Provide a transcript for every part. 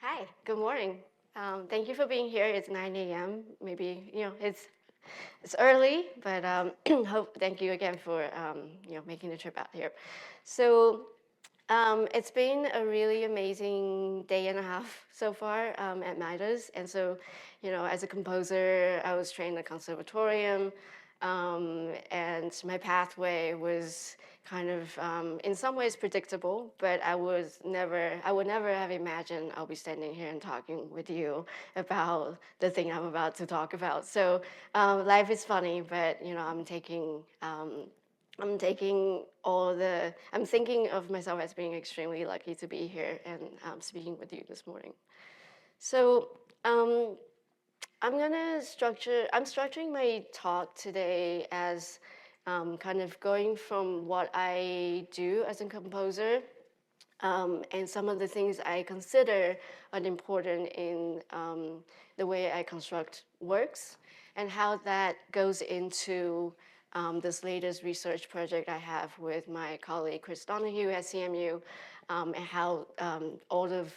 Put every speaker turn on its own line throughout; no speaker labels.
Hi, good morning. Thank you for being here. It's 9 a.m. Maybe, it's early, but thank you again for, making the trip out here. So it's been a really amazing day and a half so far at Midas. And so, as a composer, I was trained at conservatorium, and my pathway was kind of, in some ways predictable, but I would never have imagined I'll be standing here and talking with you about the thing I'm about to talk about. So life is funny, but I'm thinking of myself as being extremely lucky to be here and speaking with you this morning. So um, I'm structuring my talk today as kind of going from what I do as a composer and some of the things I consider are important in the way I construct works and how that goes into this latest research project I have with my colleague Chris Donahue at CMU, and how all of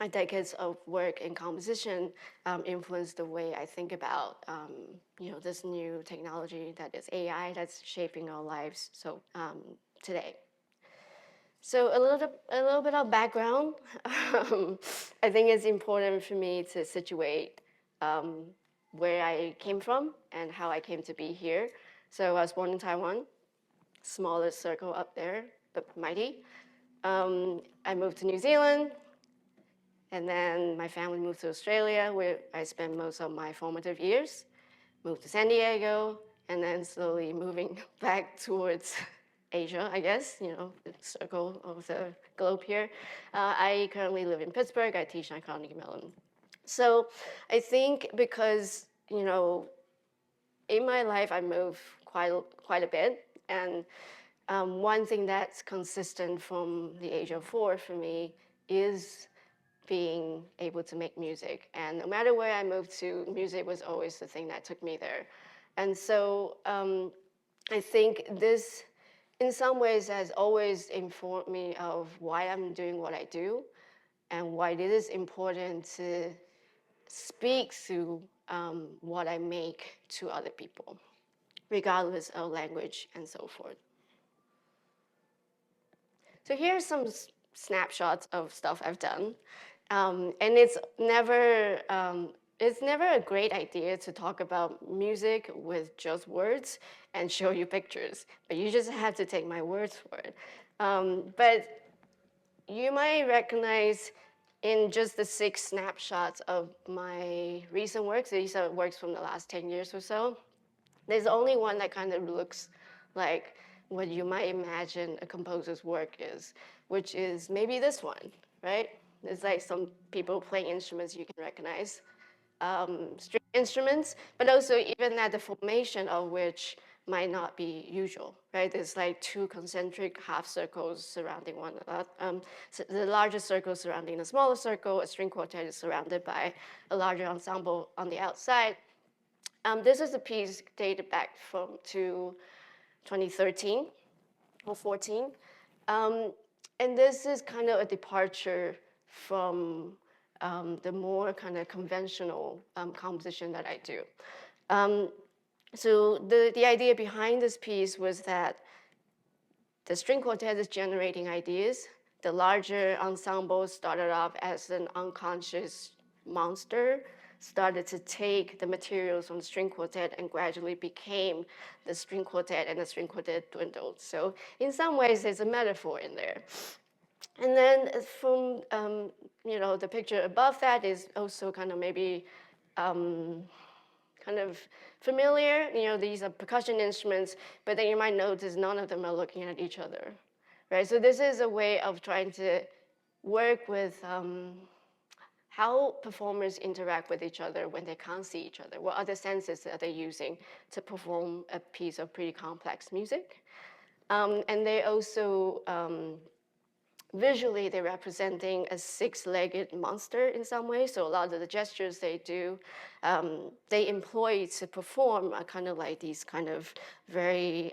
my decades of work in composition influenced the way I think about this new technology that is AI that's shaping our lives today. So a little bit of background. I think it's important for me to situate um, where I came from and how I came to be here. So I was born in Taiwan, smallest circle up there, but mighty. I moved to New Zealand, and then my family moved to Australia, where I spent most of my formative years. Moved to San Diego, and then slowly moving back towards Asia, I guess, the circle of the globe here. I currently live in Pittsburgh. I teach at Carnegie Mellon. So I think because, in my life, I move quite a bit. And one thing that's consistent from the age of 4 for me is being able to make music. And no matter where I moved to, music was always the thing that took me there. And so I think this, in some ways, has always informed me of why I'm doing what I do and why it is important to speak through what I make to other people, regardless of language and so forth. So here are some snapshots of stuff I've done. And it's never a great idea to talk about music with just words and show you pictures, but you just have to take my words for it. But you might recognize in just the 6 snapshots of my recent works, these are works from the last 10 years or so, there's only one that kind of looks like what you might imagine a composer's work is, which is maybe this one, right? It's like some people playing instruments you can recognize, string instruments, but also even at the formation of which might not be usual, right? There's like 2 concentric half circles surrounding one another. So the larger circle surrounding the smaller circle, a string quartet is surrounded by a larger ensemble on the outside. This is a piece dated back to 2013 or 14. And this is kind of a departure from the more kind of conventional composition that I do. So the idea behind this piece was that the string quartet is generating ideas. The larger ensemble started off as an unconscious monster, started to take the materials from the string quartet and gradually became the string quartet, and the string quartet dwindled. So in some ways, there's a metaphor in there. And then from the picture above that is also kind of maybe kind of familiar. These are percussion instruments, but then you might notice none of them are looking at each other, right? So this is a way of trying to work with how performers interact with each other when they can't see each other. What other senses are they using to perform a piece of pretty complex music? And they also visually, they're representing a 6-legged monster in some way. So a lot of the gestures they do, they employ to perform are kind of like these kind of very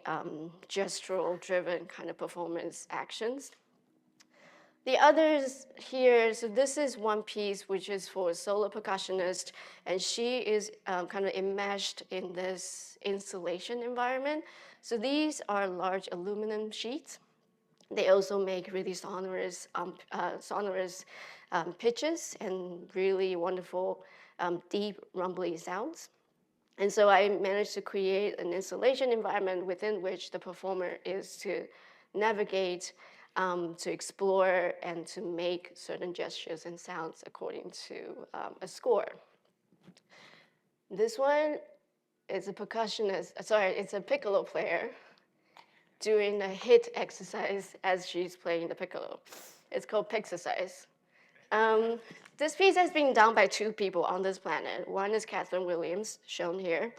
gestural driven kind of performance actions. The others here, so this is one piece which is for a solo percussionist, and she is kind of enmeshed in this installation environment. So these are large aluminum sheets. They also make really sonorous pitches and really wonderful deep rumbly sounds. And so I managed to create an installation environment within which the performer is to navigate, to explore, and to make certain gestures and sounds according to a score. This one is a percussionist, sorry, it's a piccolo player doing a hit exercise as she's playing the piccolo. It's called Pixercise. Um, this piece has been done by two people on this planet. One is Catherine Williams, shown here,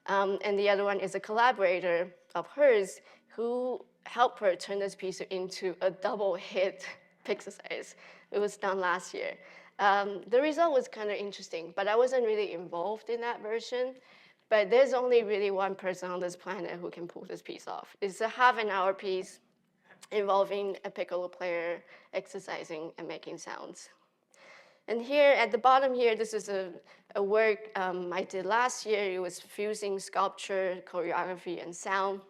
and the other one is a collaborator of hers who helped her turn this piece into a double hit Pixercise. It was done last year. The result was kind of interesting, but I wasn't really involved in that version. But there's only really one person on this planet who can pull this piece off. It's a half-an-hour piece involving a piccolo player exercising and making sounds. And here at the bottom here, this is a work I did last year. It was fusing sculpture, choreography, and sound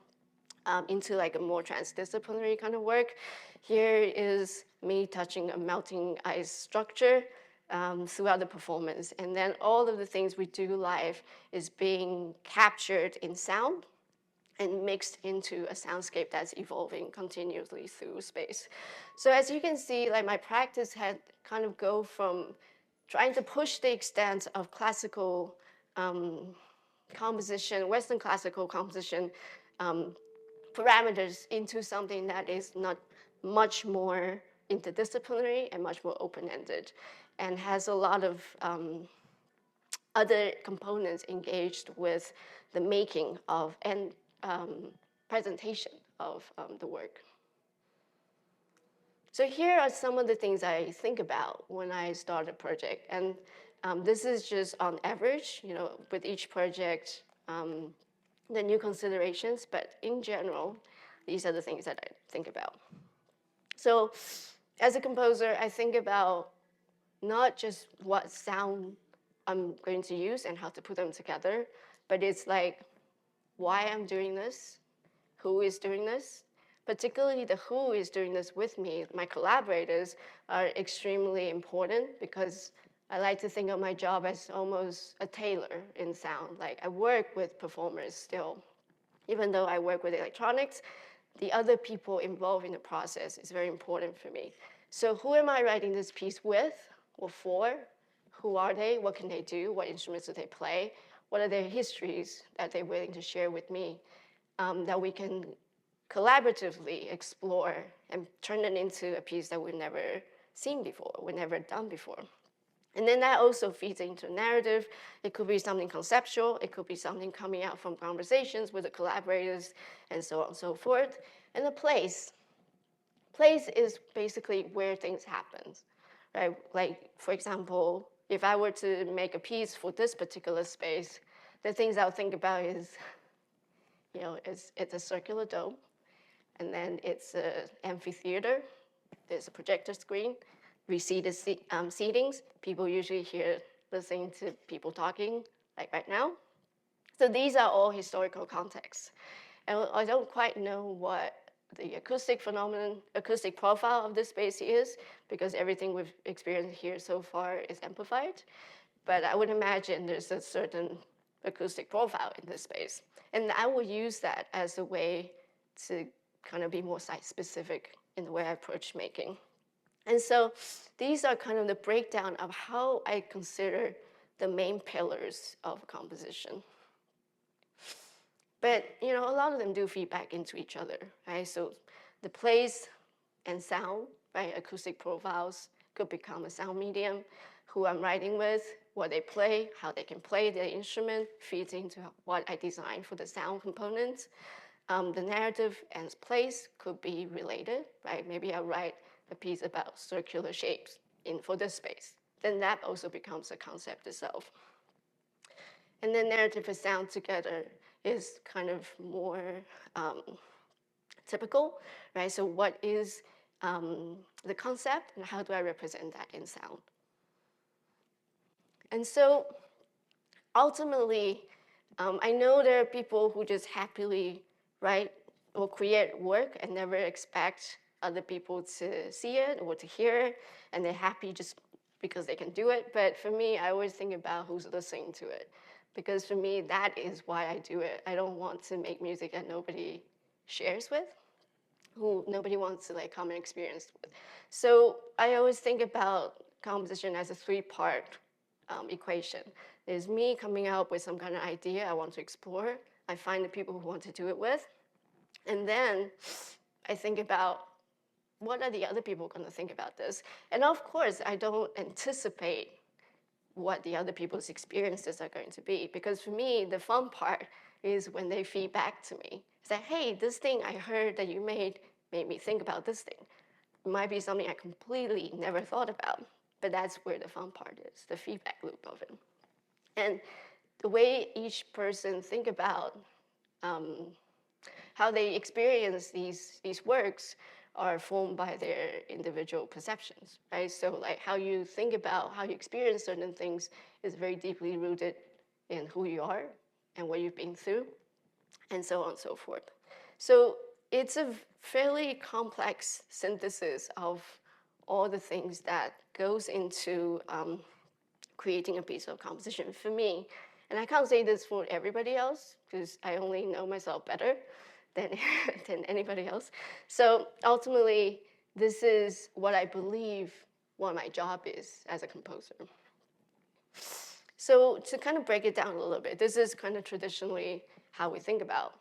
into like a more transdisciplinary kind of work. Here is me touching a melting ice structure throughout the performance. And then all of the things we do live is being captured in sound and mixed into a soundscape that's evolving continuously through space. So as you can see, like my practice had kind of go from trying to push the extent of classical composition, Western classical composition parameters into something that is not much more interdisciplinary and much more open-ended and has a lot of other components engaged with the making of and presentation of the work. So here are some of the things I think about when I start a project. And this is just on average, you know, with each project, the new considerations, but in general, these are the things that I think about. So as a composer, I think about not just what sound I'm going to use and how to put them together, but it's like why I'm doing this, who is doing this. Particularly the who is doing this with me, my collaborators are extremely important because I like to think of my job as almost a tailor in sound. Like I work with performers still. Even though I work with electronics, the other people involved in the process is very important for me. So who am I writing this piece with or for? Who are they? What can they do? What instruments do they play? What are their histories that they're willing to share with me that we can collaboratively explore and turn it into a piece that we've never seen before, we've never done before. And then that also feeds into narrative. It could be something conceptual. It could be something coming out from conversations with the collaborators and so on and so forth. And the place. Place is basically where things happen, right? Like, for example, if I were to make a piece for this particular space, the things I would think about is, you know, it's a circular dome, and then it's an amphitheater. There's a projector screen, reseated seatings. People usually hear listening to people talking, like right now. So these are all historical contexts. And I don't quite know what the acoustic phenomenon, acoustic profile of this space is, because everything we've experienced here so far is amplified. But I would imagine there's a certain acoustic profile in this space. And I will use that as a way to kind of be more site-specific in the way I approach making. And so these are kind of the breakdown of how I consider the main pillars of composition. But you know, a lot of them do feed back into each other, right? So the place and sound, right? Acoustic profiles could become a sound medium. Who I'm writing with, what they play, how they can play their instrument feeds into what I design for the sound components. The narrative and place could be related, right? Maybe I'll write a piece about circular shapes for this space. Then that also becomes a concept itself. And then narrative and sound together is kind of more typical, right? So what is the concept, and how do I represent that in sound. And so ultimately, I know there are people who just happily write or create work and never expect other people to see it or to hear it, and they're happy just because they can do it. But for me, I always think about who's listening to it, because for me, that is why I do it. I don't want to make music that nobody shares with, who nobody wants to like come and experience with. So I always think about composition as a three-part equation. There's me coming up with some kind of idea I want to explore. I find the people who want to do it with. And then I think about what are the other people going to think about this? And of course, I don't anticipate what the other people's experiences are going to be. Because for me, the fun part is when they feed back to me. Say, hey, this thing I heard that you made me think about this thing. It might be something I completely never thought about, but that's where the fun part is, the feedback loop of it. And the way each person think about how they experience these works are formed by their individual perceptions, right? So like how you think about, how you experience certain things is very deeply rooted in who you are and what you've been through, and so on and so forth. So it's a fairly complex synthesis of all the things that goes into creating a piece of composition for me. And I can't say this for everybody else, because I only know myself better than, than anybody else. So ultimately, this is what I believe what my job is as a composer. So to kind of break it down a little bit, this is kind of traditionally how we think about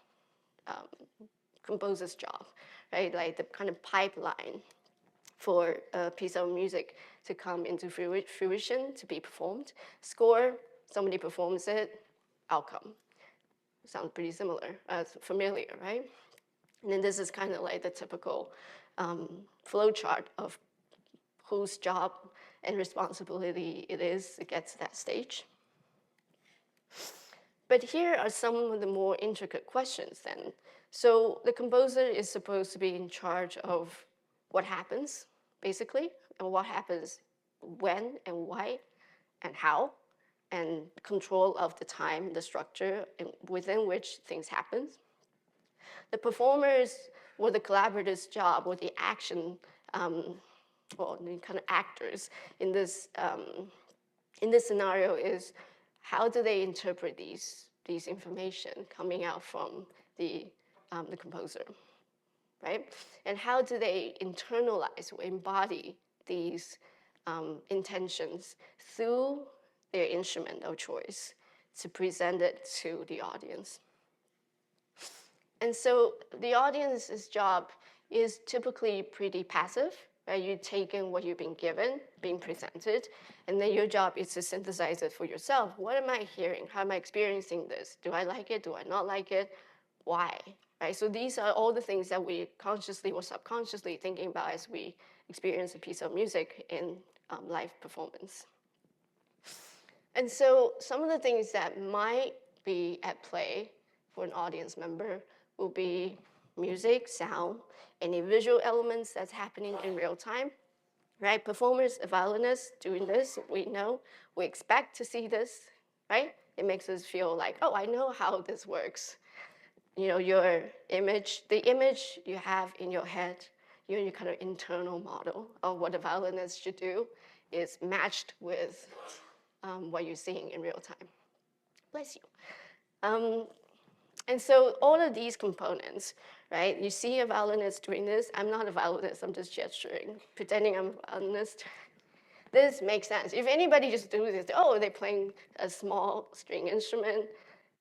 composer's job, right? Like the kind of pipeline for a piece of music to come into fruition, to be performed. Score, somebody performs it, outcome. Sounds pretty similar, familiar, right? And then this is kind of like the typical flow chart of whose job and responsibility it is to get to that stage. But here are some of the more intricate questions then. So the composer is supposed to be in charge of what happens, basically, and what happens when and why and how, and control of the time, the structure within which things happen. The performers or the collaborator's job or the action, or the kind of actors in this scenario is how do they interpret these information coming out from the composer, right? And how do they internalize or embody these intentions through their instrument of choice to present it to the audience? And so the audience's job is typically pretty passive, right? You take in what you've been given, being presented, and then your job is to synthesize it for yourself. What am I hearing? How am I experiencing this? Do I like it? Do I not like it? Why? Right? So these are all the things that we consciously or subconsciously thinking about as we experience a piece of music in live performance. And so some of the things that might be at play for an audience member will be music, sound, any visual elements that's happening in real time, right? Performers, violinists doing this, we know, we expect to see this, right? It makes us feel like, oh, I know how this works. You know, your image, the image you have in your head, your kind of internal model of what a violinist should do is matched with what you're seeing in real time. Bless you. And so all of these components, right? You see a violinist doing this. I'm not a violinist, I'm just gesturing, pretending I'm a violinist. This makes sense. If anybody just do this, oh, they're playing a small string instrument.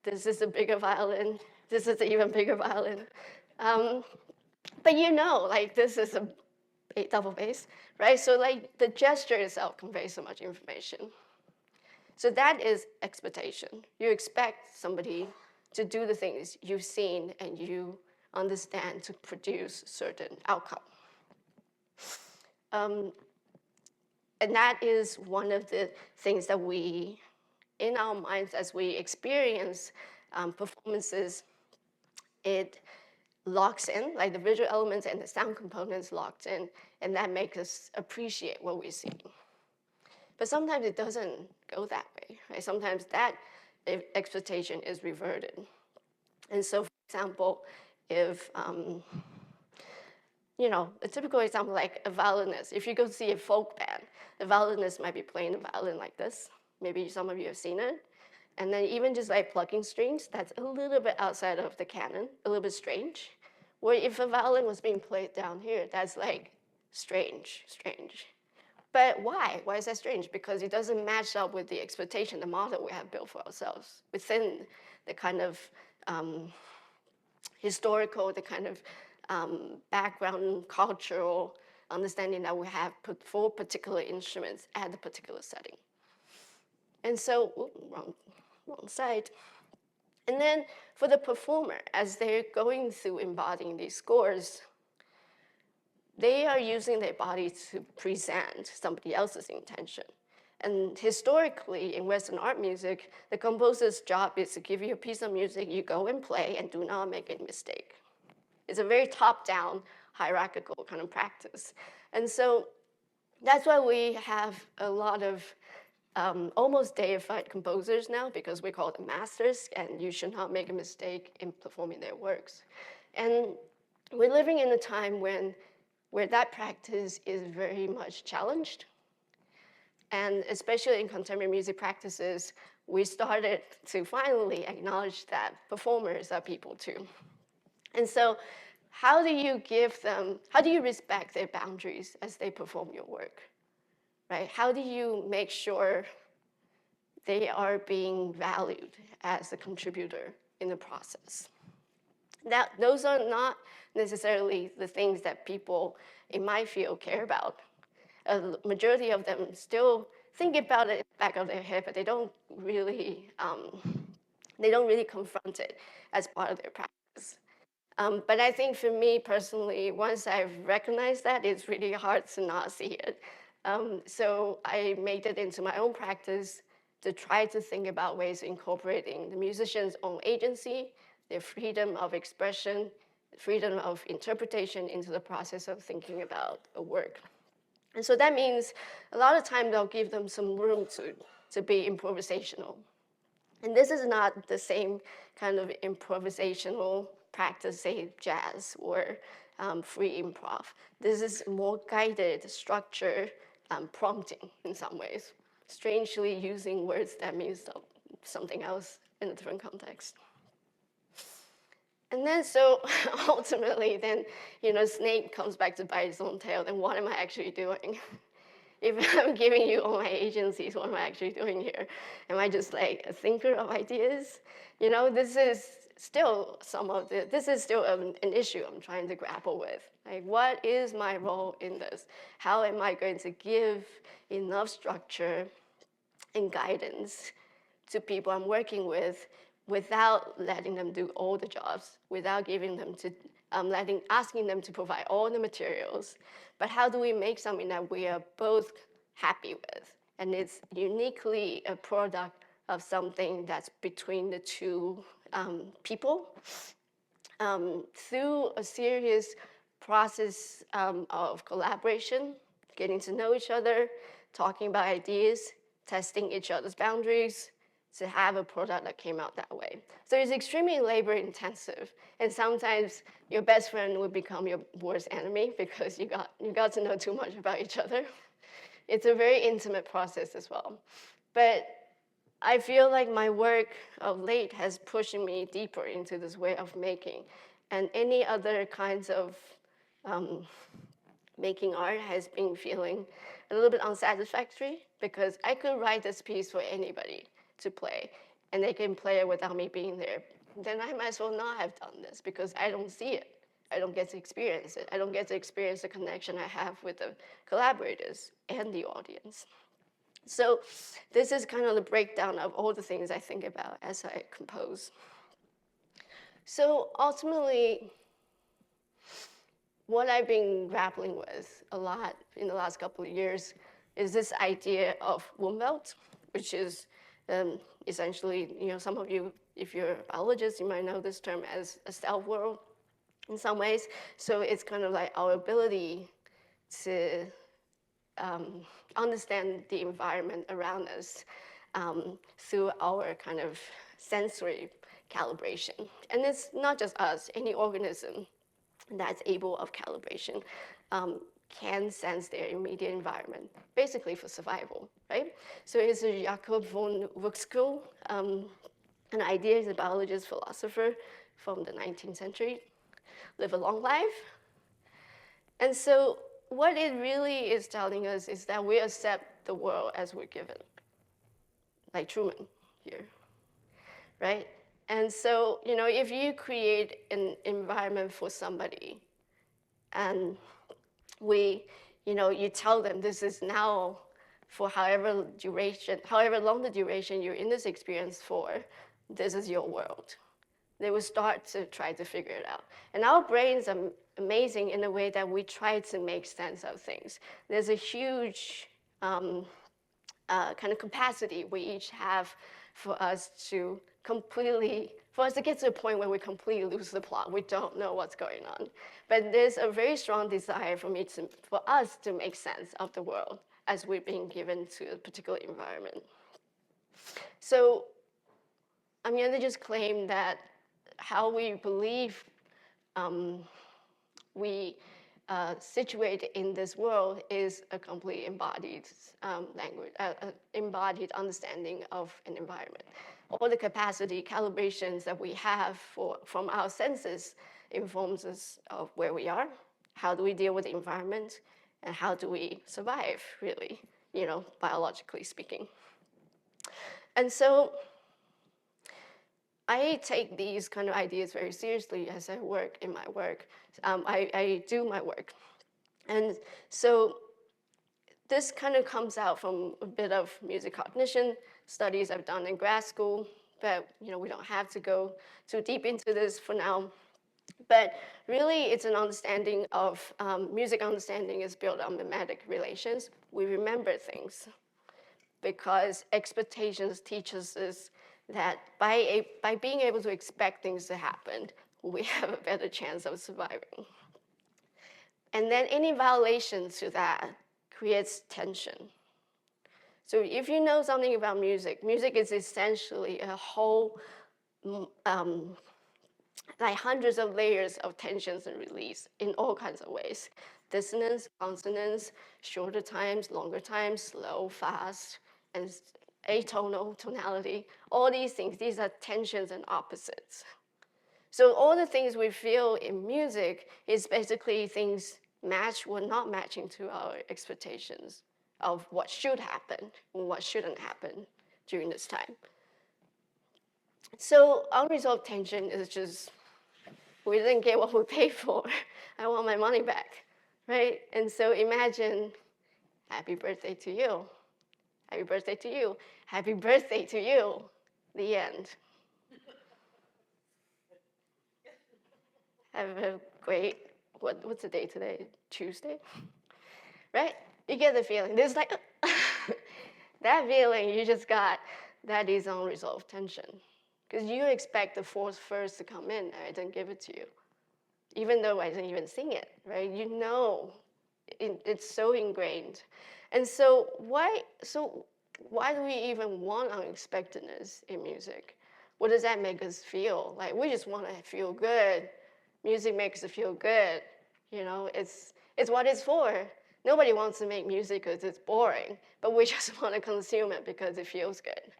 This is a bigger violin. This is an even bigger violin. But you know, like this is a double bass, right? So like the gesture itself conveys so much information. So that is expectation. You expect somebody to do the things you've seen and you understand to produce certain outcome. And that is one of the things that we, in our minds as we experience performances, it locks in, like the visual elements and the sound components locked in, and that makes us appreciate what we see. But sometimes it doesn't go that way, right? Sometimes that expectation is reverted. And so, for example, if, a typical example like a violinist, if you go see a folk band, the violinist might be playing the violin like this. Maybe some of you have seen it. And then even just like plucking strings, that's a little bit outside of the canon, a little bit strange. Where if a violin was being played down here, that's like strange. But why? Why is that strange? Because it doesn't match up with the expectation, the model we have built for ourselves within the kind of historical, the kind of background, cultural understanding that we have put for particular instruments at a particular setting. And so, wrong side. And then for the performer, as they're going through embodying these scores, they are using their body to present somebody else's intention. And historically, in Western art music, the composer's job is to give you a piece of music, you go and play, and do not make a mistake. It's a very top-down, hierarchical kind of practice. And so that's why we have a lot of almost deified composers now, because we call them masters, and you should not make a mistake in performing their works. And we're living in a time where that practice is very much challenged. And especially in contemporary music practices, we started to finally acknowledge that performers are people too. And so how do you respect their boundaries as they perform your work, right? How do you make sure they are being valued as a contributor in the process? Now, those are not necessarily the things that people in my field care about. A majority of them still think about it in the back of their head, but they don't really confront it as part of their practice. But I think for me personally, once I've recognized that, it's really hard to not see it. So I made it into my own practice to try to think about ways of incorporating the musician's own agency, their freedom of expression, freedom of interpretation into the process of thinking about a work. And so that means a lot of times I'll give them some room to be improvisational. And this is not the same kind of improvisational practice, say jazz or free improv. This is more guided, structured prompting in some ways, strangely using words that mean something else in a different context. And then so ultimately then, snake comes back to bite its own tail, then what am I actually doing? If I'm giving you all my agencies, what am I actually doing here? Am I just like a thinker of ideas? This is still an issue I'm trying to grapple with. Like, what is my role in this? How am I going to give enough structure and guidance to people I'm working with without letting them do all the jobs, without giving them to, asking them to provide all the materials? But how do we make something that we are both happy with? And it's uniquely a product of something that's between the two people through a serious process of collaboration, getting to know each other, talking about ideas, testing each other's boundaries, to have a product that came out that way. So it's extremely labor intensive. And sometimes your best friend would become your worst enemy because you got to know too much about each other. It's a very intimate process as well. But I feel like my work of late has pushed me deeper into this way of making. And any other kinds of making art has been feeling a little bit unsatisfactory, because I could write this piece for anybody to play, and they can play it without me being there. Then I might as well not have done this, because I don't see it. I don't get to experience it. I don't get to experience the connection I have with the collaborators and the audience. So this is kind of the breakdown of all the things I think about as I compose. So ultimately, what I've been grappling with a lot in the last couple of years is this idea of Umwelt, which is essentially, some of you, if you're a biologist, you might know this term as a cell world, in some ways. So it's kind of like our ability to understand the environment around us through our kind of sensory calibration. And it's not just us, any organism that's able of calibration can sense their immediate environment, basically for survival, right? So it's a Jakob von Wuxkull, an idea, he's a biologist, philosopher from the 19th century, live a long life. And so what it really is telling us is that we accept the world as we're given, like Truman here, right? And so, if you create an environment for somebody and you tell them this is now for however long the duration you're in this experience for, this is your world. They will start to try to figure it out. And our brains are amazing in the way that we try to make sense of things. There's a huge kind of capacity we each have for us to get to a point where we completely lose the plot. We don't know what's going on. But there's a very strong desire for us to make sense of the world as we're being given to a particular environment. So I'm going to just claim that how we believe we situate in this world is a complete embodied language, embodied understanding of an environment. All the capacity calibrations that we have from our senses informs us of where we are, how do we deal with the environment, and how do we survive, really, biologically speaking. And so I take these kind of ideas very seriously as I work in my work. I do my work. And so this kind of comes out from a bit of music cognition studies I've done in grad school, but we don't have to go too deep into this for now. But really, it's an understanding of music understanding is built on mimetic relations. We remember things because expectations teaches us that by being able to expect things to happen, we have a better chance of surviving. And then any violation to that creates tension. So if you know something about music, music is essentially a whole, like hundreds of layers of tensions and release in all kinds of ways. Dissonance, consonance, shorter times, longer times, slow, fast, and atonal, tonality, all these things, these are tensions and opposites. So all the things we feel in music is basically things match or not matching to our expectations of what should happen and what shouldn't happen during this time. So unresolved tension is just, we didn't get what we paid for. I want my money back, right? And so imagine, happy birthday to you. Happy birthday to you. Happy birthday to you. The end. Have a great, what's the day today? Tuesday? Right? You get the feeling. There's like, that feeling you just got, that is unresolved tension. Because you expect the force first to come in, and I didn't give it to you. Even though I didn't even sing it, right? It's so ingrained. And so why do we even want unexpectedness in music? What does that make us feel? Like, we just want to feel good. Music makes us feel good. It's what it's for. Nobody wants to make music because it's boring, but we just want to consume it because it feels good.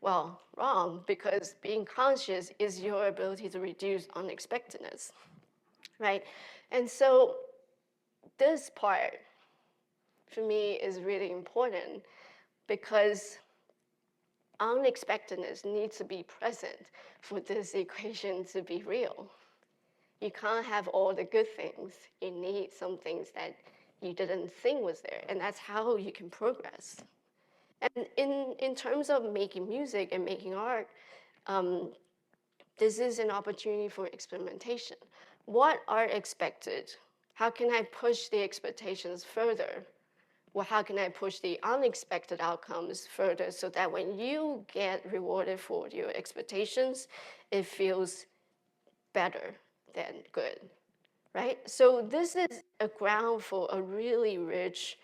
Well, wrong, because being conscious is your ability to reduce unexpectedness, right? And so this part, for me, is really important because unexpectedness needs to be present for this equation to be real. You can't have all the good things. You need some things that you didn't think was there, and that's how you can progress. And in terms of making music and making art, this is an opportunity for experimentation. What are expected? How can I push the expectations further? Well, how can I push the unexpected outcomes further so that when you get rewarded for your expectations, it feels better than good? right? So this is a ground for a really rich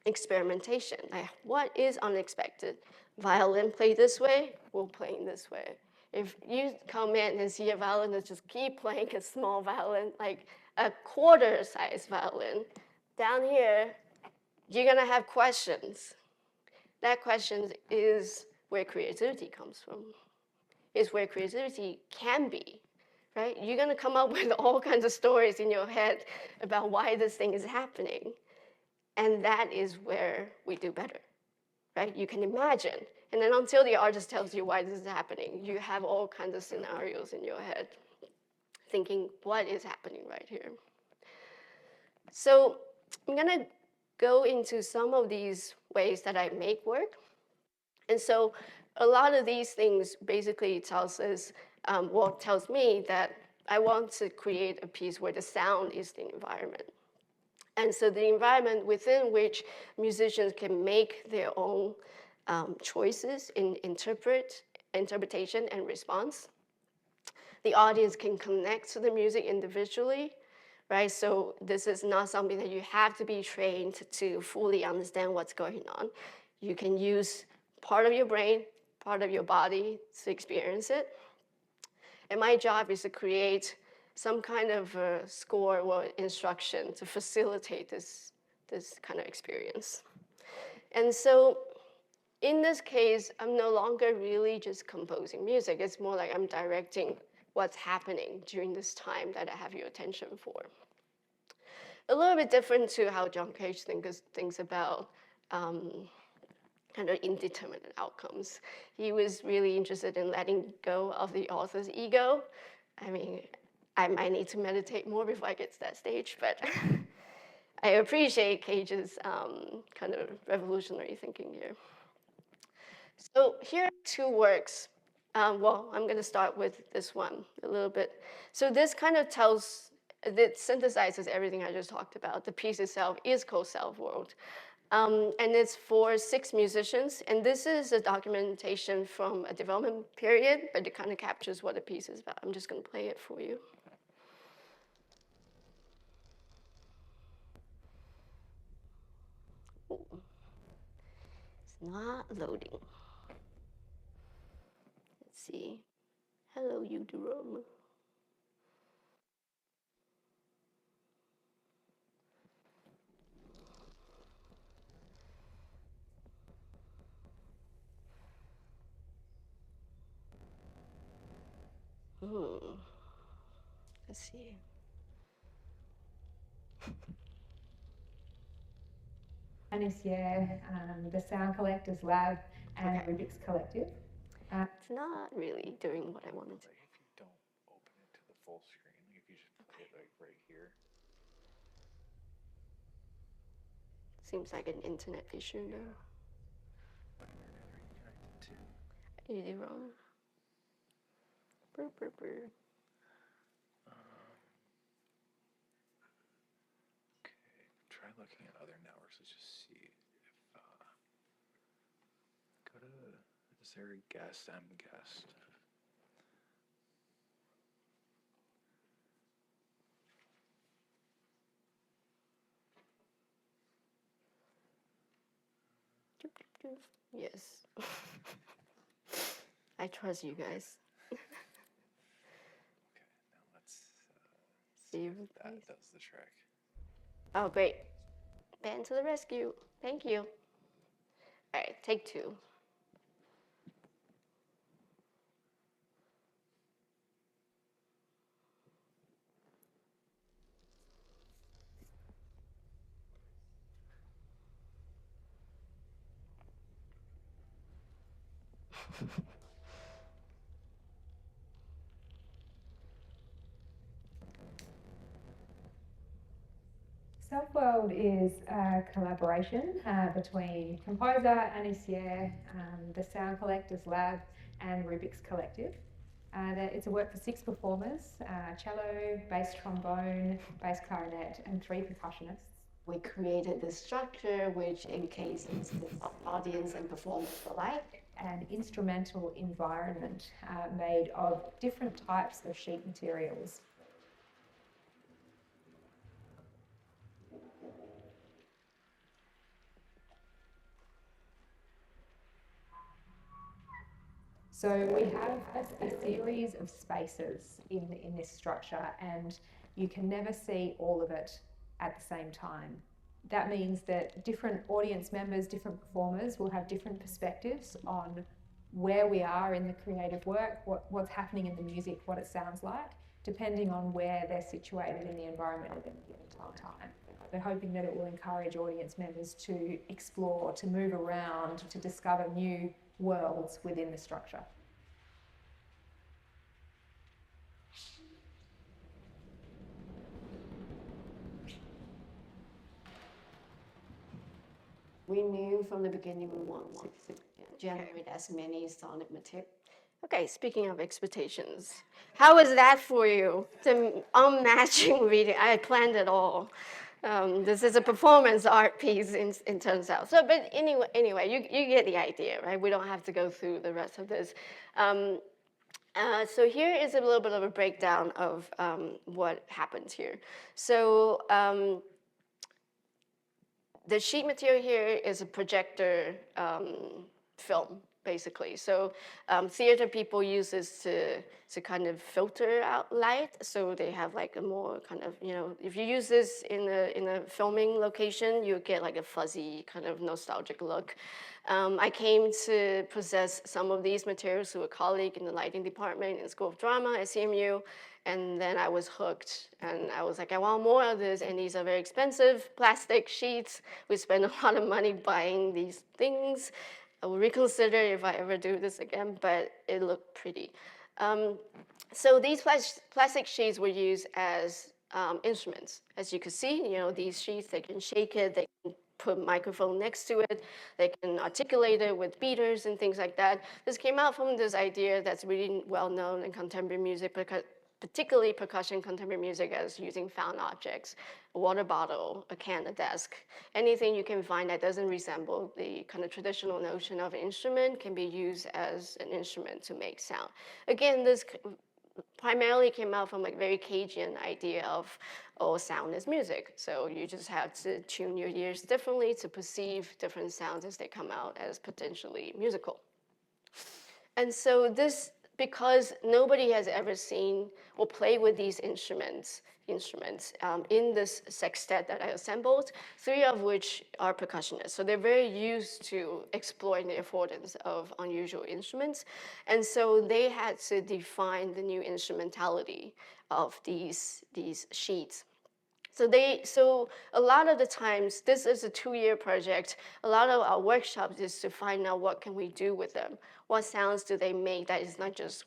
experimentation. Like, what is unexpected? Violin play this way, we'll play in this way. If you come in and see a violin that just keep playing a small violin, like a quarter size violin, down here, you're gonna have questions. That question is where creativity comes from, is where creativity can be, right? You're gonna come up with all kinds of stories in your head about why this thing is happening. And that is where we do better, right? You can imagine. And then until the artist tells you why this is happening, you have all kinds of scenarios in your head, thinking, what is happening right here? So I'm gonna go into some of these ways that I make work. And so a lot of these things basically tells us, tells me that I want to create a piece where the sound is the environment. And so the environment within which musicians can make their own choices in interpretation and response. The audience can connect to the music individually, right? So this is not something that you have to be trained to fully understand what's going on. You can use part of your brain, part of your body to experience it. And my job is to create some kind of score or instruction to facilitate this kind of experience. And so in this case, I'm no longer really just composing music. It's more like I'm directing what's happening during this time that I have your attention for. A little bit different to how John Cage thinks about kind of indeterminate outcomes. He was really interested in letting go of the author's ego. I mean, I might need to meditate more before I get to that stage, but I appreciate Cage's kind of revolutionary thinking here. So here are two works. I'm going to start with this one a little bit. So this kind of that synthesizes everything I just talked about. The piece itself is called Self World. And it's for 6 musicians. And this is a documentation from a development period, but it kind of captures what the piece is about. I'm just going to play it for you. Ooh. It's not loading. Let's see. Hello, you drum. Let's see.
Hsieh, the Sound Collectors Lab, and
Okay.
Rubik's Collective.
It's not really doing what I wanted to.
Like if you don't open it to the full screen, like if you just put it like right here.
Seems like an internet issue now.
What internet are you connected to?
Is it wrong? Burr, burr, burr.
Okay, try looking at other networks. Let's just see if go to, is there a guest? I'm guest.
Yes. I trust you guys.
Okay, now let's
See
see
if
if that does the trick.
Oh, great. Band to the rescue. Thank you. All right, take 2.
Self World is a collaboration between composer Hsieh, the Sound Collectors Lab, and Rubik's Collective. It's a work for 6 performers, cello, bass trombone, bass clarinet, and 3 percussionists.
We created this structure which encases the audience and performers alike.
An instrumental environment made of different types of sheet materials. So we have a series of spaces in this structure, and you can never see all of it at the same time. That means that different audience members, different performers will have different perspectives on where we are in the creative work, what's happening in the music, what it sounds like, depending on where they're situated in the environment at any given time. We're hoping that it will encourage audience members to explore, to move around, to discover new worlds within the structure.
We knew from the beginning we want to generate as many sonic material. Okay, speaking of expectations, how was that for you? The unmatching reading, I planned it all. This is a performance art piece in turns out. So, but anyway, you get the idea, right? We don't have to go through the rest of this. So here is a little bit of a breakdown of what happened here. So the sheet material here is a projector film, basically. So theater people use this to kind of filter out light. So they have like a more kind of, if you use this in a filming location, you get like a fuzzy kind of nostalgic look. I came to possess some of these materials through a colleague in the lighting department in School of Drama at CMU. And then I was hooked, and I was like, I want more of this, and these are very expensive plastic sheets. We spend a lot of money buying these things. I will reconsider if I ever do this again, but it looked pretty. So these plastic sheets were used as instruments. As you can see, these sheets, they can shake it, they can put a microphone next to it, they can articulate it with beaters and things like that. This came out from this idea that's really well known in contemporary music, particularly percussion contemporary music, as using found objects, a water bottle, a can, a desk. Anything you can find that doesn't resemble the kind of traditional notion of an instrument can be used as an instrument to make sound. Again, this primarily came out from a very Cajun idea of, sound is music. So you just have to tune your ears differently to perceive different sounds as they come out as potentially musical. And so this, because nobody has ever seen or played with these instruments in this sextet that I assembled, 3 of which are percussionists. So they're very used to exploring the affordance of unusual instruments. And so they had to define the new instrumentality of these sheets. So a lot of the times, this is a 2-year project. A lot of our workshops is to find out what can we do with them. What sounds do they make that is not just,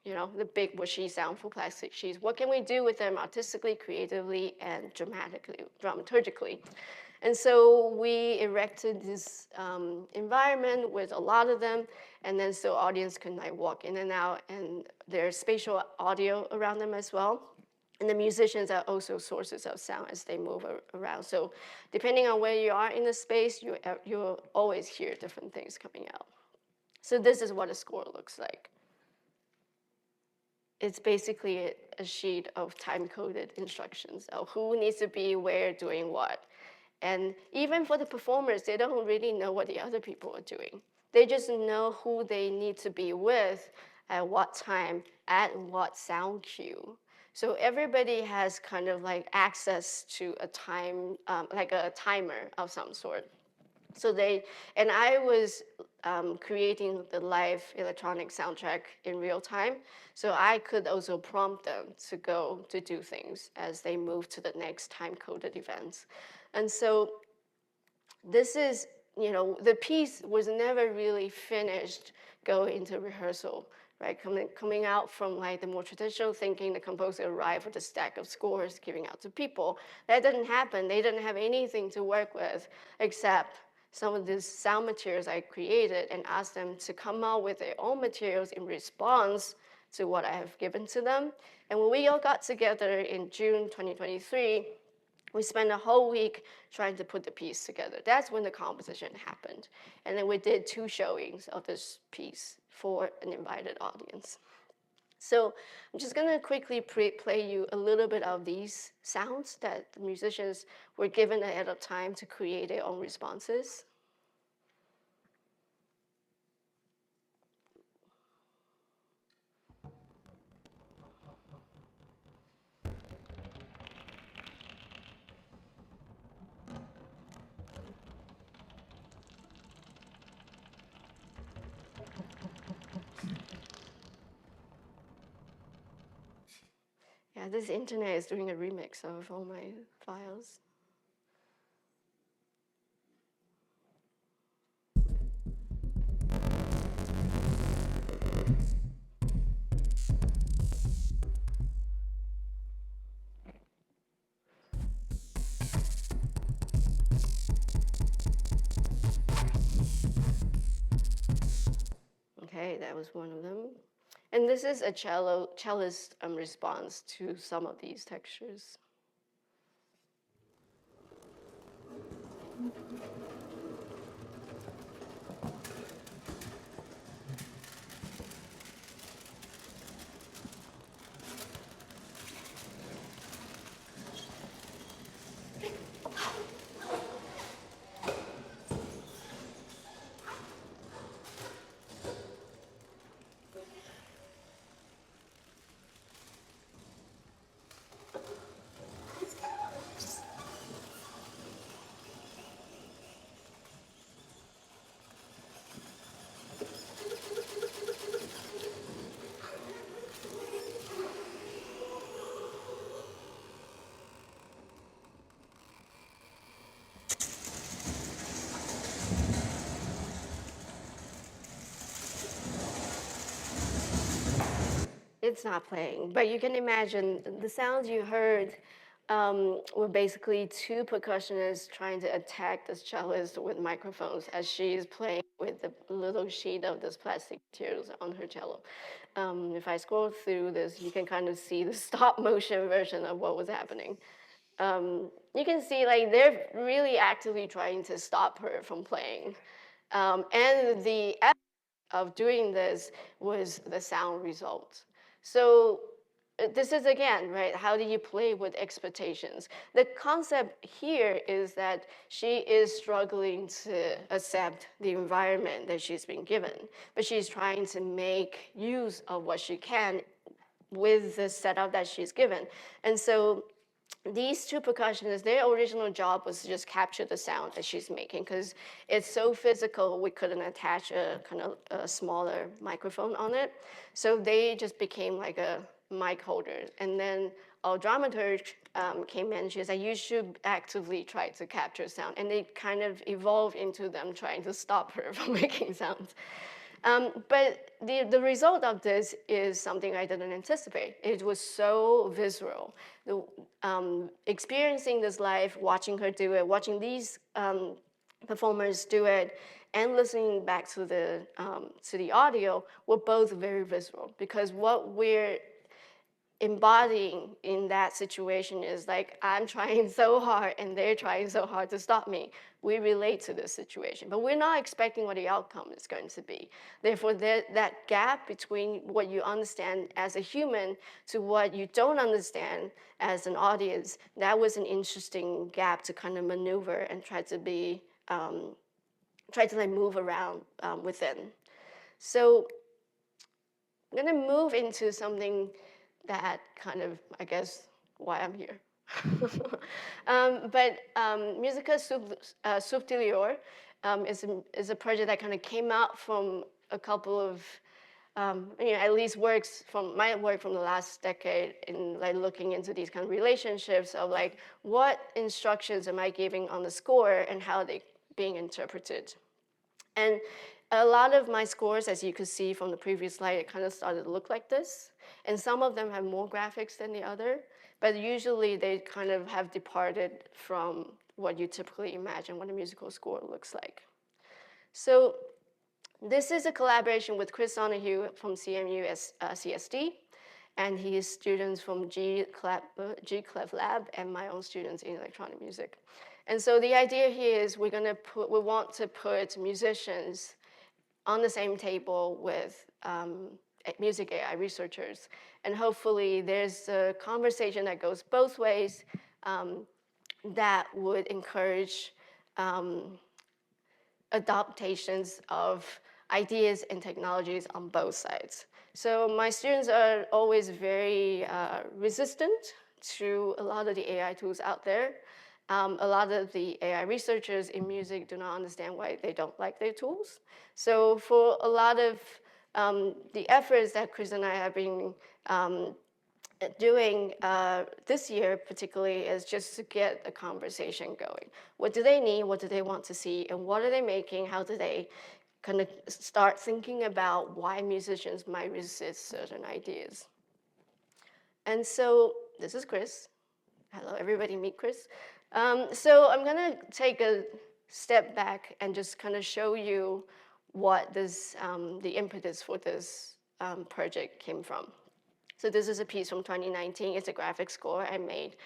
the big whooshy sound for plastic sheets. What can we do with them artistically, creatively, and dramaturgically? And so we erected this environment with a lot of them, and then so audience can walk in and out, and there's spatial audio around them as well. And the musicians are also sources of sound as they move around. So depending on where you are in the space, you'll always hear different things coming out. So this is what a score looks like. It's basically a sheet of time-coded instructions of who needs to be where doing what. And even for the performers, they don't really know what the other people are doing. They just know who they need to be with at what time, at what sound cue. So everybody has kind of like access to a time, like a timer of some sort. And I was creating the live electronic soundtrack in real time. So I could also prompt them to go to do things as they move to the next time-coded events. And so this is, the piece was never really finished going into rehearsal, right? Coming out from like the more traditional thinking, the composer arrived with a stack of scores giving out to people. That didn't happen. They didn't have anything to work with except some of these sound materials I created and asked them to come out with their own materials in response to what I have given to them. And when we all got together in June 2023, we spent a whole week trying to put the piece together. That's when the composition happened. And then we did 2 showings of this piece for an invited audience. So I'm just gonna quickly play you a little bit of these sounds that the musicians were given ahead of time to create their own responses. Yeah, this internet is doing a remix of all my files. Okay, that was one of them. And this is a cellist response to some of these textures. It's not playing, but you can imagine the sounds you heard were basically two percussionists trying to attack this cellist with microphones as she is playing with the little sheet of this plastic materials on her cello. If I scroll through this, you can kind of see the stop motion version of what was happening. You can see like they're really actively trying to stop her from playing. And the effort of doing this was the sound result. So this is again, right? How do you play with expectations? The concept here is that she is struggling to accept the environment that she's been given, but she's trying to make use of what she can with the setup that she's given. And so these two percussionists, their original job was to just capture the sound that she's making because it's so physical, we couldn't attach a kind of a smaller microphone on it. So they just became like a mic holder. And then our dramaturg came in, she was like, you should actively try to capture sound. And it kind of evolved into them trying to stop her from making sounds. But the result of this is something I didn't anticipate. It was so visceral. Experiencing this live, watching her do it, watching these performers do it, and listening back to the audio were both very visceral because what we're embodying in that situation is like, I'm trying so hard and they're trying so hard to stop me. We relate to this situation, but we're not expecting what the outcome is going to be. Therefore, that gap between what you understand as a human to what you don't understand as an audience, that was an interesting gap to kind of maneuver and try to like move around within. So I'm gonna move into something that kind of, I guess, why I'm here. Musica Subtilior is a project that kind of came out from a couple of, at least works from my work from the last decade in like looking into these kind of relationships of like, what instructions am I giving on the score and how they being interpreted. And a lot of my scores, as you could see from the previous slide, it kind of started to look like this. And some of them have more graphics than the other, but usually they kind of have departed from what you typically imagine what a musical score looks like. So this is a collaboration with Chris Donahue from CMU CSD, and his students from G Clef Lab, and my own students in electronic music. And so the idea here is we want to put musicians on the same table with music AI researchers. And hopefully there's a conversation that goes both ways that would encourage adaptations of ideas and technologies on both sides. So my students are always very resistant to a lot of the AI tools out there. A lot of the AI researchers in music do not understand why they don't like their tools. So for a lot of the efforts that Chris and I have been doing this year particularly is just to get a conversation going. What do they need? What do they want to see? And what are they making? How do they kind of start thinking about why musicians might resist certain ideas? And so this is Chris. Hello, everybody, meet Chris. So I'm gonna take a step back and just kind of show you what this, the impetus for this project came from. So this is a piece from 2019. It's a graphic score I made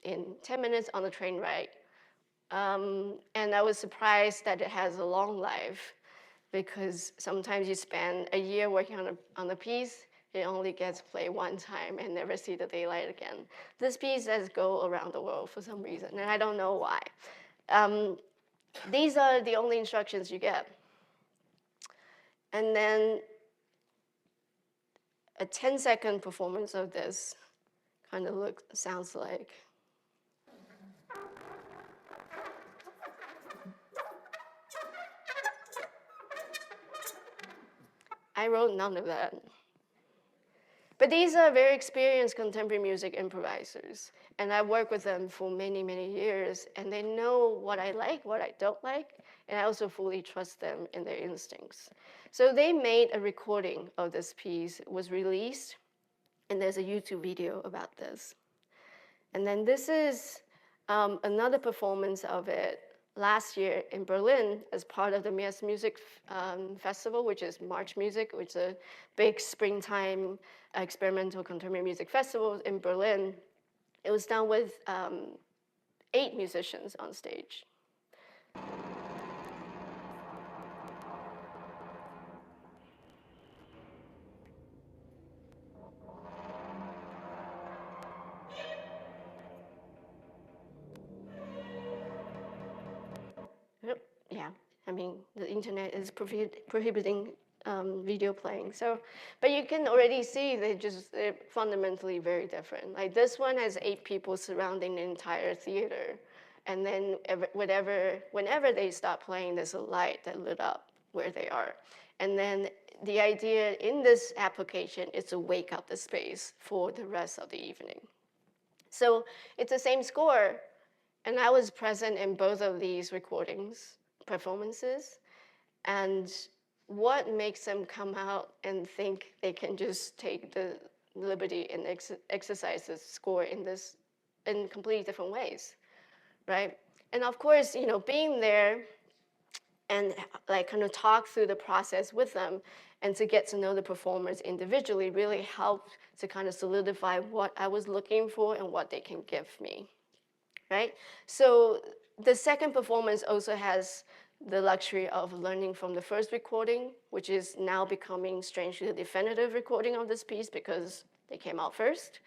in 10 minutes on the train ride. And I was surprised that it has a long life because sometimes you spend a year working on a piece, it only gets played one time and never see the daylight again. This piece does go around the world for some reason, and I don't know why. These are the only instructions you get. And then a 10-second performance of this kind of sounds like. I wrote none of that. But these are very experienced contemporary music improvisers. And I worked with them for many, many years. And they know what I like, what I don't like. And I also fully trust them in their instincts. So they made a recording of this piece. It was released. And there's a YouTube video about this. And then this is another performance of it last year in Berlin as part of the Mies Music Festival, which is March Music, which is a big springtime experimental contemporary music festival in Berlin. It was done with 8 musicians on stage. Yep. Yeah, I mean, the internet is prohibiting video playing. So, but you can already see they're fundamentally very different. Like this one has 8 people surrounding the entire theater. And then whenever they stop playing, there's a light that lit up where they are. And then the idea in this application is to wake up the space for the rest of the evening. So it's the same score, and I was present in both of these performances. And what makes them come out and think they can just take the liberty and exercise the score in completely different ways, right? And of course, being there and like kind of talk through the process with them and to get to know the performers individually really helped to kind of solidify what I was looking for and what they can give me, right? So the second performance also has the luxury of learning from the first recording, which is now becoming strangely the definitive recording of this piece because they came out first.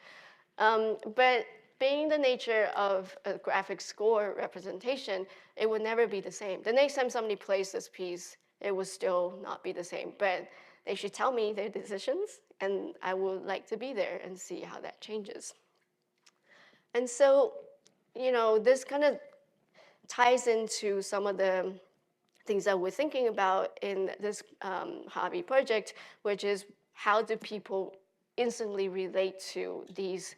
But being the nature of a graphic score representation, it would never be the same. The next time somebody plays this piece, it will still not be the same. But they should tell me their decisions, and I would like to be there and see how that changes. And so, this kind of ties into some of the things that we're thinking about in this hobby project, which is how do people instantly relate to these,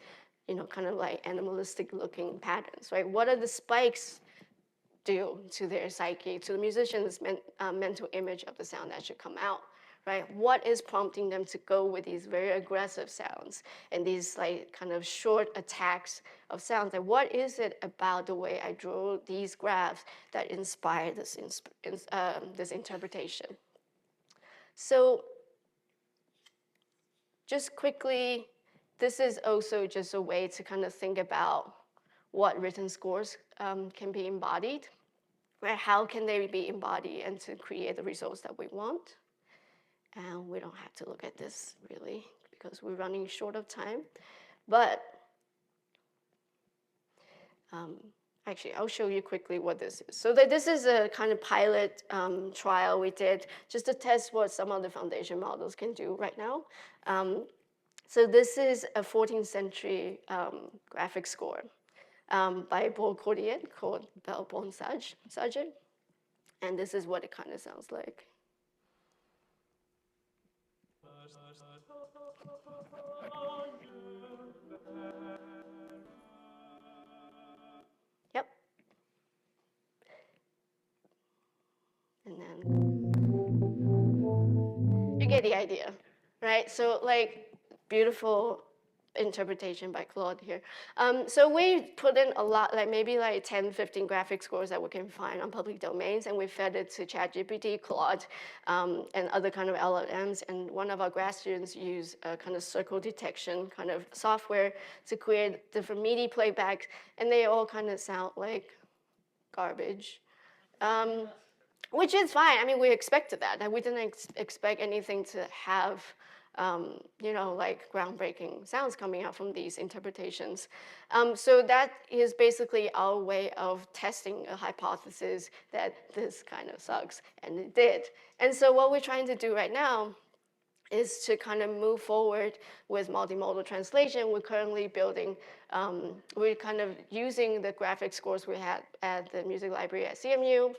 kind of like animalistic looking patterns, right? What are the spikes do to their psyche, to the musician's mental image of the sound that should come out, right? What is prompting them to go with these very aggressive sounds and these like kind of short attacks of sounds? Like what is it about the way I drew these graphs that inspire this interpretation? So just quickly, this is also just a way to kind of think about what written scores can be embodied, right? How can they be embodied and to create the results that we want? And we don't have to look at this really because we're running short of time. But actually, I'll show you quickly what this is. So this is a kind of pilot trial we did just to test what some of the foundation models can do right now. So this is a 14th century graphic score by Paul Cordier called Belle Bon Sage. And this is what it kind of sounds like. Yep. And then you get the idea, right? So like beautiful interpretation by Claude here. So we put in a lot, like maybe like 10, 15 graphic scores that we can find on public domains, and we fed it to ChatGPT, Claude, and other kind of LLMs. And one of our grad students used a kind of circle detection kind of software to create different MIDI playbacks, and they all kind of sound like garbage. Which is fine. I mean, we expected that. We didn't expect anything to have, like groundbreaking sounds coming out from these interpretations. So that is basically our way of testing a hypothesis that this kind of sucks, and it did. And so what we're trying to do right now is to kind of move forward with multimodal translation. We're currently building, we're kind of using the graphic scores we had at the music library at CMU.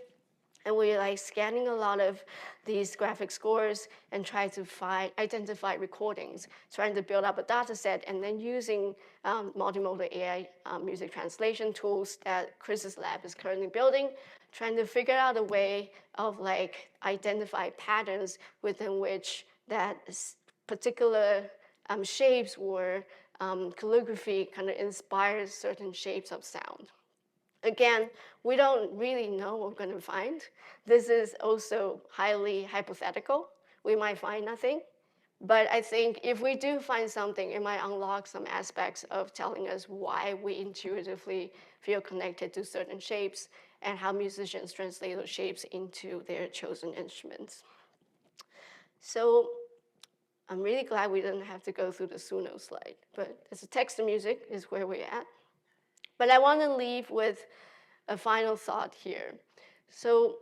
And we're like scanning a lot of these graphic scores and try to identify recordings, trying to build up a data set, and then using multimodal AI music translation tools that Chris's lab is currently building, trying to figure out a way of like identify patterns within which that particular shapes or calligraphy kind of inspires certain shapes of sound. Again, we don't really know what we're going to find. This is also highly hypothetical. We might find nothing. But I think if we do find something, it might unlock some aspects of telling us why we intuitively feel connected to certain shapes and how musicians translate those shapes into their chosen instruments. So I'm really glad we didn't have to go through the Suno slide, but as a text to music is where we're at. But I want to leave with a final thought here. So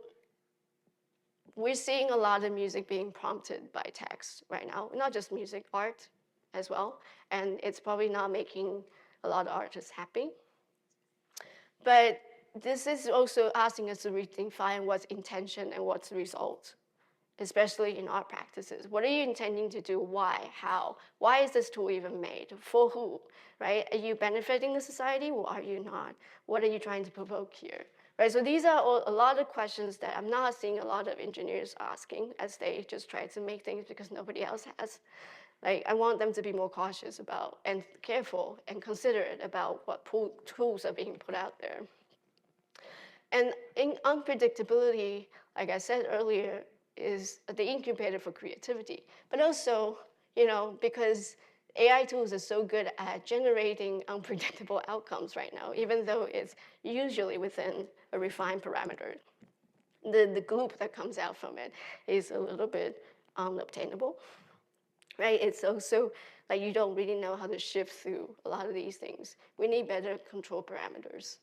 we're seeing a lot of music being prompted by text right now, not just music, art as well. And it's probably not making a lot of artists happy. But this is also asking us to redefine what's intention and what's result, especially in art practices. What are you intending to do? Why? How? Why is this tool even made? For who? Right? Are you benefiting the society or are you not? What are you trying to provoke here? Right? So these are a lot of questions that I'm not seeing a lot of engineers asking as they just try to make things because nobody else has. Like, I want them to be more cautious about and careful and considerate about what tools are being put out there. And in unpredictability, like I said earlier, is the incubator for creativity. But also, because AI tools are so good at generating unpredictable outcomes right now, even though it's usually within a refined parameter. The gloop that comes out from it is a little bit unobtainable, right? It's also like you don't really know how to shift through a lot of these things. We need better control parameters,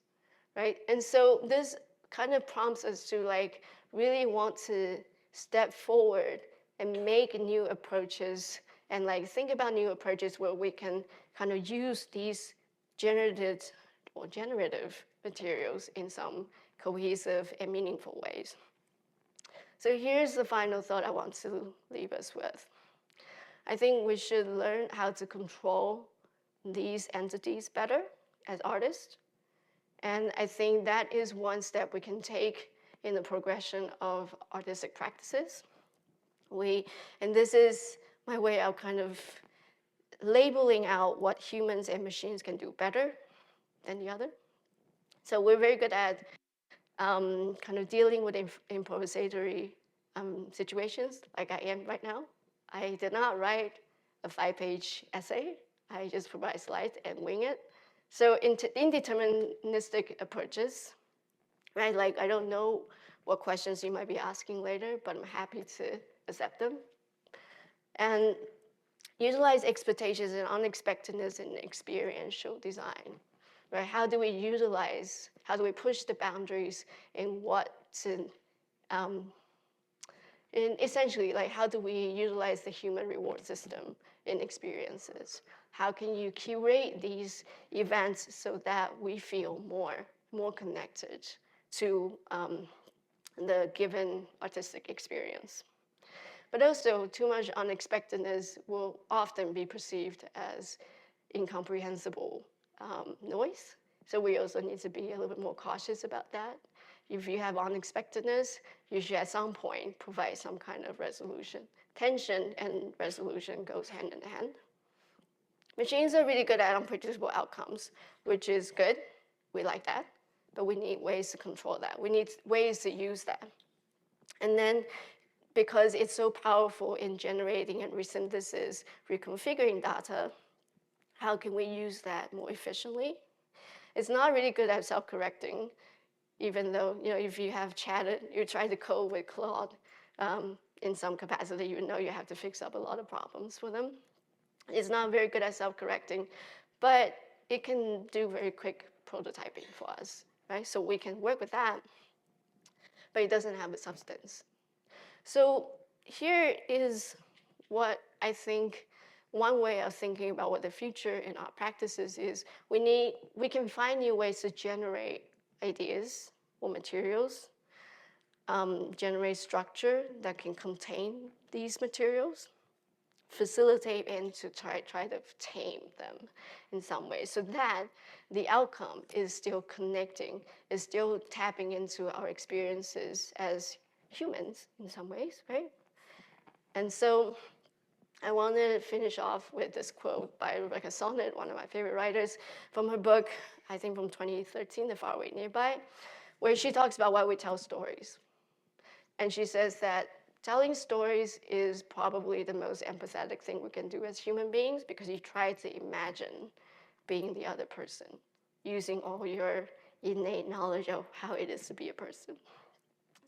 right? And so this kind of prompts us to like really want to step forward and make new approaches and like think about new approaches where we can kind of use these generative materials in some cohesive and meaningful ways. So here's the final thought I want to leave us with. I think we should learn how to control these entities better as artists. And I think that is one step we can take in the progression of artistic practices. And this is my way of kind of labeling out what humans and machines can do better than the other. So we're very good at kind of dealing with improvisatory situations like I am right now. I did not write a 5-page essay. I just provide slides and wing it. So indeterministic approaches, right? Like I don't know what questions you might be asking later, but I'm happy to accept them. And utilize expectations and unexpectedness in experiential design, right? How do we push the boundaries in essentially, like how do we utilize the human reward system in experiences? How can you curate these events so that we feel more connected to the given artistic experience? But also, too much unexpectedness will often be perceived as incomprehensible noise. So we also need to be a little bit more cautious about that. If you have unexpectedness, you should at some point provide some kind of resolution. Tension and resolution goes hand in hand. Machines are really good at unpredictable outcomes, which is good. We like that. But we need ways to control that. We need ways to use that. And then because it's so powerful in generating and resynthesis, reconfiguring data, how can we use that more efficiently? It's not really good at self-correcting, even though, if you have chatted, you try to code with Claude in some capacity, you know you have to fix up a lot of problems for them. It's not very good at self-correcting, but it can do very quick prototyping for us, right? So we can work with that, but it doesn't have the substance. So here is what I think one way of thinking about what the future in our practices is. We can find new ways to generate ideas or materials, generate structure that can contain these materials, facilitate and to try to tame them in some way, so that the outcome is still connecting, is still tapping into our experiences as humans in some ways, right? And so I want to finish off with this quote by Rebecca Solnit, one of my favorite writers, from her book, I think from 2013, The Far Away Nearby, where she talks about why we tell stories. And she says that telling stories is probably the most empathetic thing we can do as human beings, because you try to imagine being the other person, using all your innate knowledge of how it is to be a person.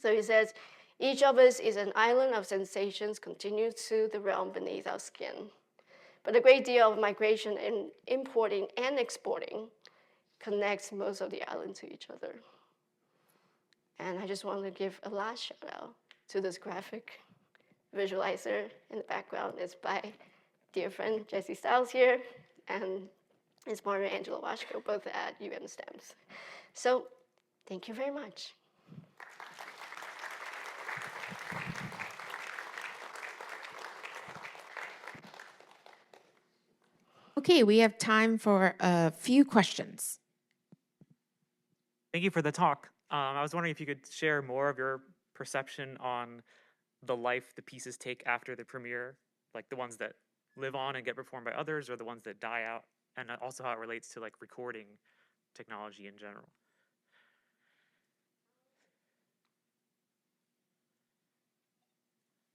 So he says, each of us is an island of sensations continued to the realm beneath our skin. But a great deal of migration in importing and exporting connects most of the island to each other. And I just want to give a last shout out to this graphic visualizer in the background. It's by dear friend Jesse Stiles here, and his partner Angela Washko, both at STEMS. So thank you very much.
Okay, we have time for a few questions.
Thank you for the talk. I was wondering if you could share more of your perception on the life the pieces take after the premiere, like the ones that live on and get performed by others, or the ones that die out, and also how it relates to like recording technology in general.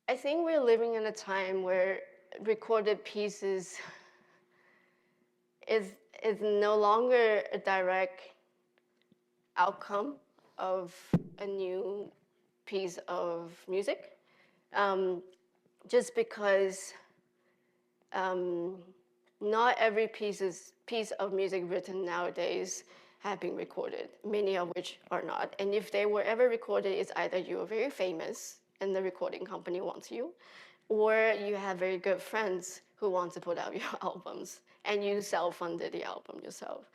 I think we're living in a time where recorded pieces is no longer a direct outcome of a new piece of music, just because not every piece of music written nowadays have been recorded, many of which are not. And if they were ever recorded, it's either you are very famous and the recording company wants you, or you have very good friends who want to put out your albums and you self-funded the album yourself.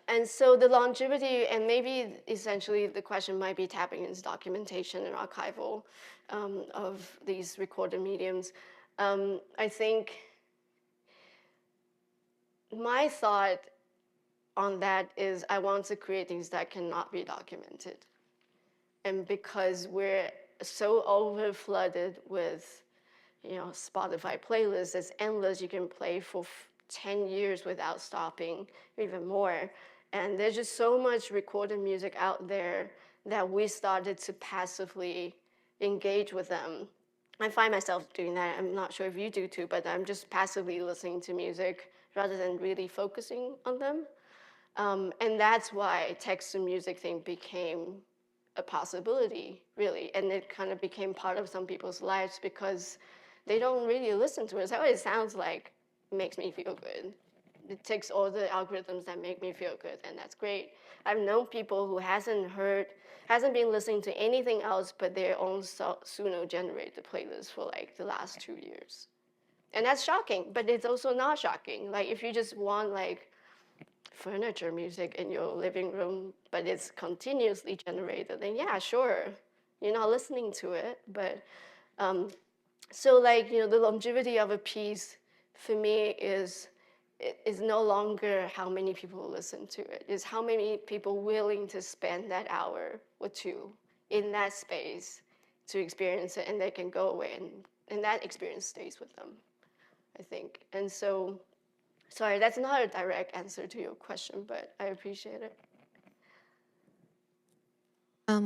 And so the longevity, and maybe essentially the question might be tapping into documentation and archival of these recorded mediums. I think my thought on that is I want to create things that cannot be documented. And because we're so over-flooded with, Spotify playlists, it's endless. You can play for 10 years without stopping, even more. And there's just so much recorded music out there that we started to passively engage with them. I find myself doing that. I'm not sure if you do too, but I'm just passively listening to music rather than really focusing on them. And that's why text-to-music thing became a possibility, really. And it kind of became part of some people's lives because they don't really listen to it. So it sounds like it makes me feel good. It takes all the algorithms that make me feel good, and that's great. I've known people who hasn't been listening to anything else but their own Suno-generated playlist for like the last 2 years. And that's shocking, but it's also not shocking. Like if you just want like furniture music in your living room, but it's continuously generated, then yeah, sure, you're not listening to it, but So like, the longevity of a piece for me is no longer how many people listen to it. It's how many people willing to spend that hour or two in that space to experience it, and they can go away and that experience stays with them, I think. And so, sorry, that's not a direct answer to your question, but I appreciate it.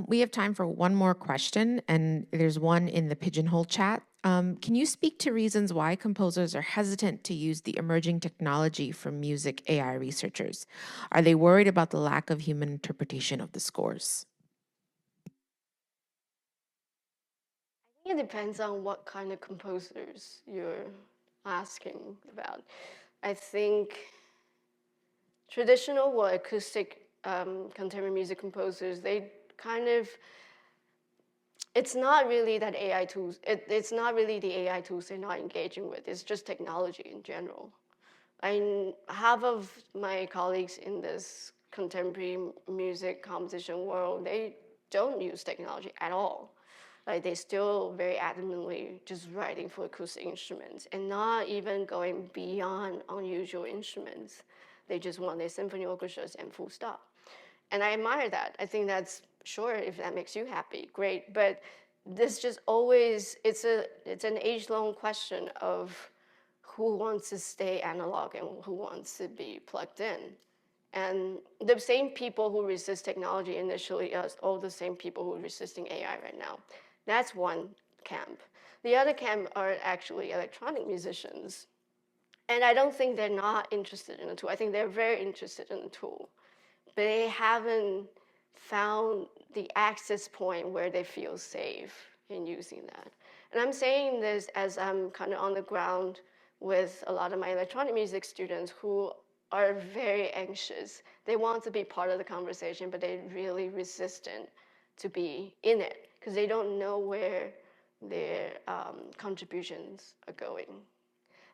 We have time for one more question, and there's one in the Pigeonhole chat. Can you speak to reasons why composers are hesitant to use the emerging technology from music AI researchers? Are they worried about the lack of human interpretation of the scores?
I think it depends on what kind of composers you're asking about. I think traditional or acoustic contemporary music composers, they kind of, it's not really that AI tools, it's not really the AI tools they're not engaging with, it's just technology in general. Half of my colleagues in this contemporary music composition world, they don't use technology at all. Like they still very adamantly just writing for acoustic instruments and not even going beyond unusual instruments. They just want their symphony orchestras and full stop. And I admire that. I think that's, sure, if that makes you happy, great. But this just always, it's an age-long question of who wants to stay analog and who wants to be plugged in. And the same people who resist technology initially are all the same people who are resisting AI right now. That's one camp. The other camp are actually electronic musicians. And I don't think they're not interested in the tool. I think they're very interested in the tool. But they haven't found the access point where they feel safe in using that. And I'm saying this as I'm kind of on the ground with a lot of my electronic music students who are very anxious. They want to be part of the conversation, but they're really resistant to be in it because they don't know where their contributions are going.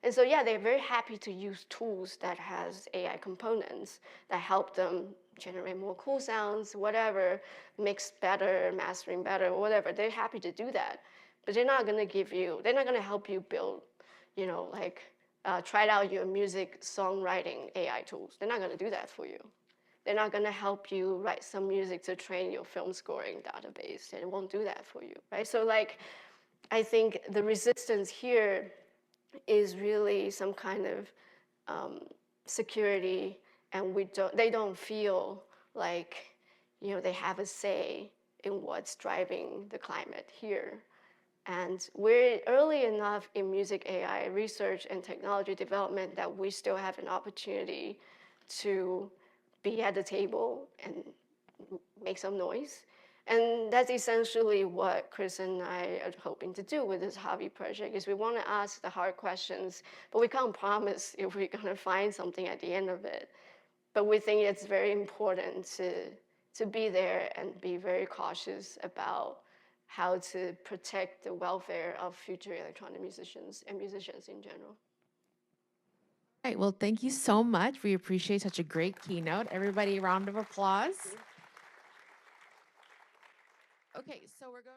And so, yeah, they're very happy to use tools that has AI components that help them generate more cool sounds, whatever, mix better, mastering better, whatever. They're happy to do that. But they're not going to give you, they're not going to help you build, try out your music songwriting AI tools. They're not going to do that for you. They're not going to help you write some music to train your film scoring database. They won't do that for you, right? So, I think the resistance here is really some kind of security, and they don't feel like they have a say in what's driving the climate here. And we're early enough in music AI research and technology development that we still have an opportunity to be at the table and make some noise. And that's essentially what Chris and I are hoping to do with this hobby project, is we want to ask the hard questions, but we can't promise if we're going to find something at the end of it. But we think it's very important to be there and be very cautious about how to protect the welfare of future electronic musicians and musicians in general.
All right, well, thank you so much. We appreciate such a great keynote. Everybody, a round of applause. Okay, so we're going.